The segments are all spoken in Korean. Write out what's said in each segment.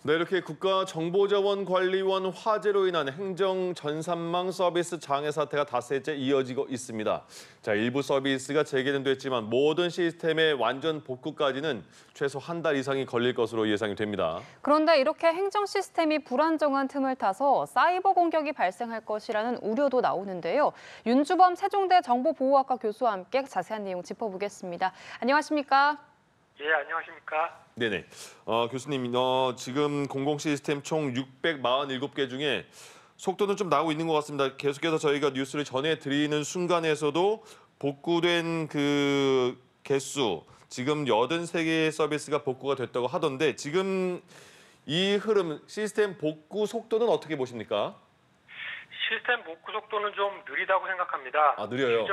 네, 이렇게 국가정보자원관리원 화재로 인한 행정 전산망 서비스 장애 사태가 닷새째 이어지고 있습니다. 자, 일부 서비스가 재개는 됐지만 모든 시스템의 완전 복구까지는 최소 한 달 이상이 걸릴 것으로 예상이 됩니다. 그런데 이렇게 행정 시스템이 불안정한 틈을 타서 사이버 공격이 발생할 것이라는 우려도 나오는데요. 윤주범 세종대 정보보호학과 교수와 함께 자세한 내용 짚어보겠습니다. 안녕하십니까? 예, 안녕하십니까? 네네. 교수님, 지금 공공 시스템 총 647개 중에 속도는 좀 나오고 있는 것 같습니다. 계속해서 저희가 뉴스를 전해드리는 순간에서도 복구된 그 개수, 지금 83개의 서비스가 복구가 됐다고 하던데 지금 이 흐름, 시스템 복구 속도는 어떻게 보십니까? 시스템 복구 속도는 좀 느리다고 생각합니다. 아, 느려요?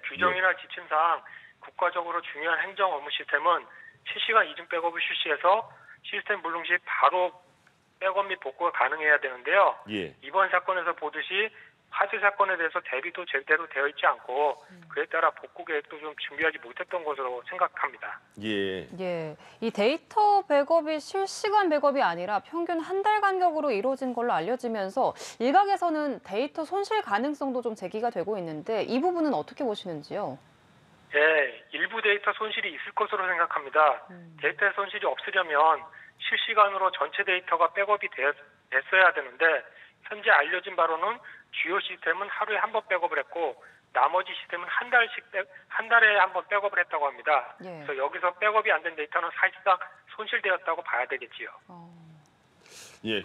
규정이나 지침상 국가적으로 중요한 행정 업무 시스템은 실시간 이중 백업을 실시해서 시스템 불능 시 바로 백업 및 복구가 가능해야 되는데요. 예. 이번 사건에서 보듯이 화재 사건에 대해서 대비도 제대로 되어 있지 않고 그에 따라 복구 계획도 좀 준비하지 못했던 것으로 생각합니다. 예. 예, 이 데이터 백업이 실시간 백업이 아니라 평균 한 달 간격으로 이루어진 걸로 알려지면서 일각에서는 데이터 손실 가능성도 좀 제기가 되고 있는데 이 부분은 어떻게 보시는지요? 네, 일부 데이터 손실이 있을 것으로 생각합니다. 데이터 손실이 없으려면 실시간으로 전체 데이터가 백업이 됐어야 되는데 현재 알려진 바로는 주요 시스템은 하루에 한 번 백업을 했고 나머지 시스템은 한 달에 한 번 백업을 했다고 합니다. 예. 그래서 여기서 백업이 안 된 데이터는 사실상 손실되었다고 봐야 되겠지요. 예,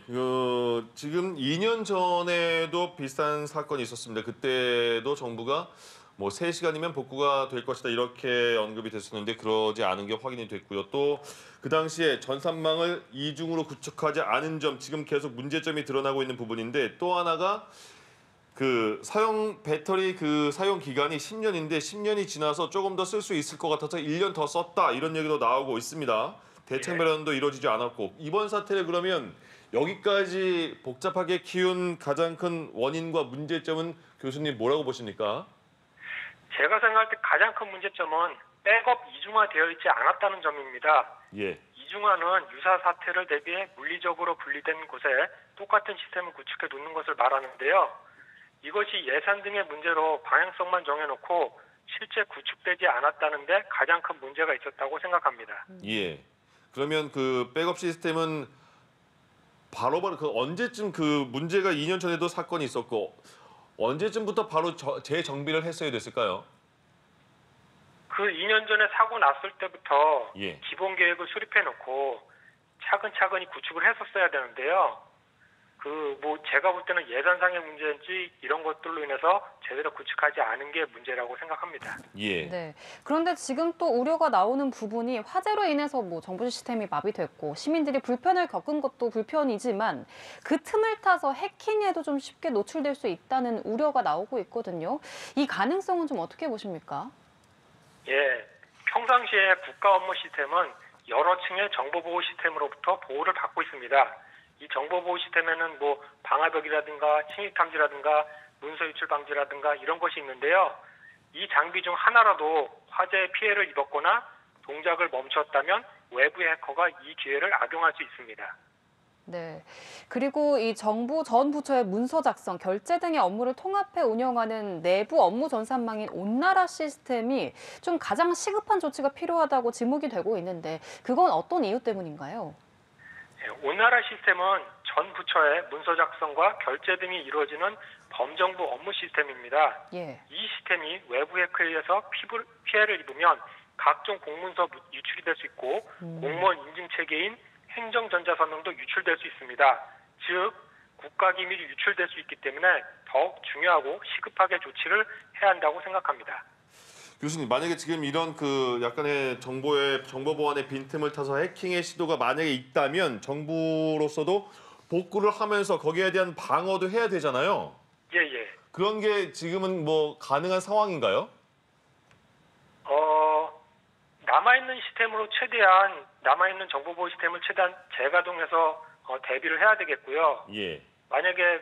지금 2년 전에도 비슷한 사건이 있었습니다. 그때도 정부가 뭐 3시간이면 복구가 될 것이다 이렇게 언급이 됐었는데 그러지 않은 게 확인이 됐고요. 또 그 당시에 전산망을 이중으로 구축하지 않은 점 지금 계속 문제점이 드러나고 있는 부분인데 또 하나가 그 배터리 그 사용 기간이 10년인데 10년이 지나서 조금 더 쓸 수 있을 것 같아서 1년 더 썼다 이런 얘기도 나오고 있습니다. 대책 마련도 이루어지지 않았고 이번 사태를 그러면 여기까지 복잡하게 키운 가장 큰 원인과 문제점은 교수님 뭐라고 보십니까? 제가 생각할 때 가장 큰 문제점은 백업 이중화되어 있지 않았다는 점입니다. 예. 이중화는 유사 사태를 대비해 물리적으로 분리된 곳에 똑같은 시스템을 구축해 놓는 것을 말하는데요. 이것이 예산 등의 문제로 방향성만 정해놓고 실제 구축되지 않았다는 데 가장 큰 문제가 있었다고 생각합니다. 예. 그러면 그 백업 시스템은 바로바로 그 언제쯤 그 문제가 2년 전에도 사건이 있었고 언제쯤부터 바로 재정비를 했어야 됐을까요? 그 2년 전에 사고 났을 때부터 예. 기본 계획을 수립해 놓고 차근차근히 구축을 했었어야 되는데요. 제가 볼 때는 예산상의 문제인지 이런 것들로 인해서 제대로 구축하지 않은 게 문제라고 생각합니다. 예. 네. 그런데 지금 또 우려가 나오는 부분이 화재로 인해서 뭐 정부 시스템이 마비됐고 시민들이 불편을 겪은 것도 불편이지만 그 틈을 타서 해킹에도 좀 쉽게 노출될 수 있다는 우려가 나오고 있거든요. 이 가능성은 좀 어떻게 보십니까? 예, 평상시에 국가 업무 시스템은 여러 층의 정보보호 시스템으로부터 보호를 받고 있습니다. 이 정보보호 시스템에는 방화벽이라든가 침입 탐지라든가 문서 유출 방지라든가 이런 것이 있는데요. 이 장비 중 하나라도 화재에 피해를 입었거나 동작을 멈췄다면 외부의 해커가 이 기회를 악용할 수 있습니다. 네. 그리고 이 정부 전 부처의 문서 작성, 결제 등의 업무를 통합해 운영하는 내부 업무 전산망인 온나라 시스템이 좀 가장 시급한 조치가 필요하다고 지목이 되고 있는데 그건 어떤 이유 때문인가요? 온나라 시스템은 전 부처의 문서 작성과 결제 등이 이루어지는 범정부 업무 시스템입니다. 예. 이 시스템이 외부 해커에 의해서 피해를 입으면 각종 공문서 유출이 될 수 있고 공무원 인증 체계인 행정전자서명도 유출될 수 있습니다. 즉 국가기밀이 유출될 수 있기 때문에 더욱 중요하고 시급하게 조치를 해야 한다고 생각합니다. 교수님, 만약에 지금 이런 그 약간의 정보 보안의 빈틈을 타서 해킹의 시도가 만약에 있다면 정부로서도 복구를 하면서 거기에 대한 방어도 해야 되잖아요. 예. 그런 게 지금은 뭐 가능한 상황인가요? 남아있는 정보보호 시스템을 최대한 재가동해서 대비를 해야 되겠고요. 예. 만약에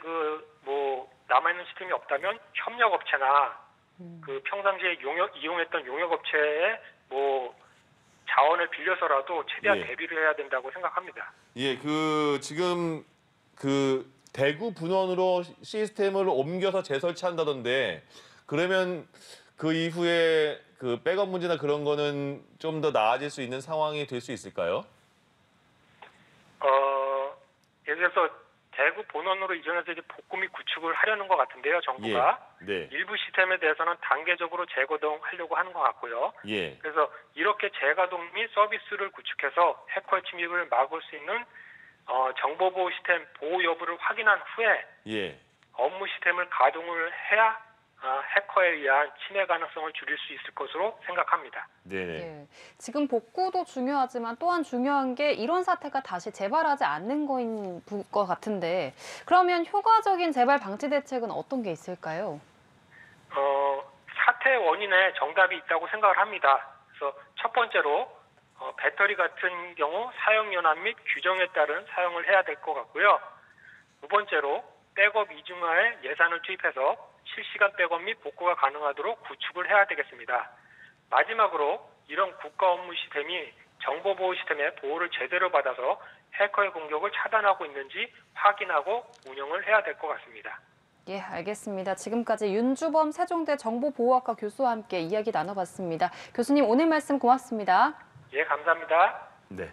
남아있는 시스템이 없다면 협력업체나 평상시에 이용했던 용역업체에 자원을 빌려서라도 최대한 예. 대비를 해야 된다고 생각합니다. 예, 지금 대구 분원으로 시스템을 옮겨서 재설치한다던데 그러면 그 이후에 그 백업 문제나 그런 거는 좀 더 나아질 수 있는 상황이 될 수 있을까요? 예를 들어서 대구 본원으로 이전해서 이제 복구 및 구축을 하려는 것 같은데요, 정부가. 네. 일부 시스템에 대해서는 단계적으로 재가동하려고 하는 것 같고요. 예. 그래서 이렇게 재가동 및 서비스를 구축해서 해커의 침입을 막을 수 있는 정보보호 시스템 보호 여부를 확인한 후에 예. 업무 시스템을 가동을 해야 해커에 의한 침해 가능성을 줄일 수 있을 것으로 생각합니다. 네. 예. 지금 복구도 중요하지만 또한 중요한 게 이런 사태가 다시 재발하지 않는 거인 것 같은데 그러면 효과적인 재발 방지 대책은 어떤 게 있을까요? 사태 원인에 정답이 있다고 생각을 합니다. 그래서 첫 번째로 배터리 같은 경우 사용 연한 및 규정에 따른 사용을 해야 될 것 같고요. 두 번째로 백업 이중화에 예산을 투입해서 실시간 백업 및 복구가 가능하도록 구축을 해야 되겠습니다. 마지막으로 이런 국가 업무 시스템이 정보보호 시스템의 보호를 제대로 받아서 해커의 공격을 차단하고 있는지 확인하고 운영을 해야 될 것 같습니다. 예, 알겠습니다. 지금까지 윤주범 세종대 정보보호학과 교수와 함께 이야기 나눠봤습니다. 교수님 오늘 말씀 고맙습니다. 예, 감사합니다. 네.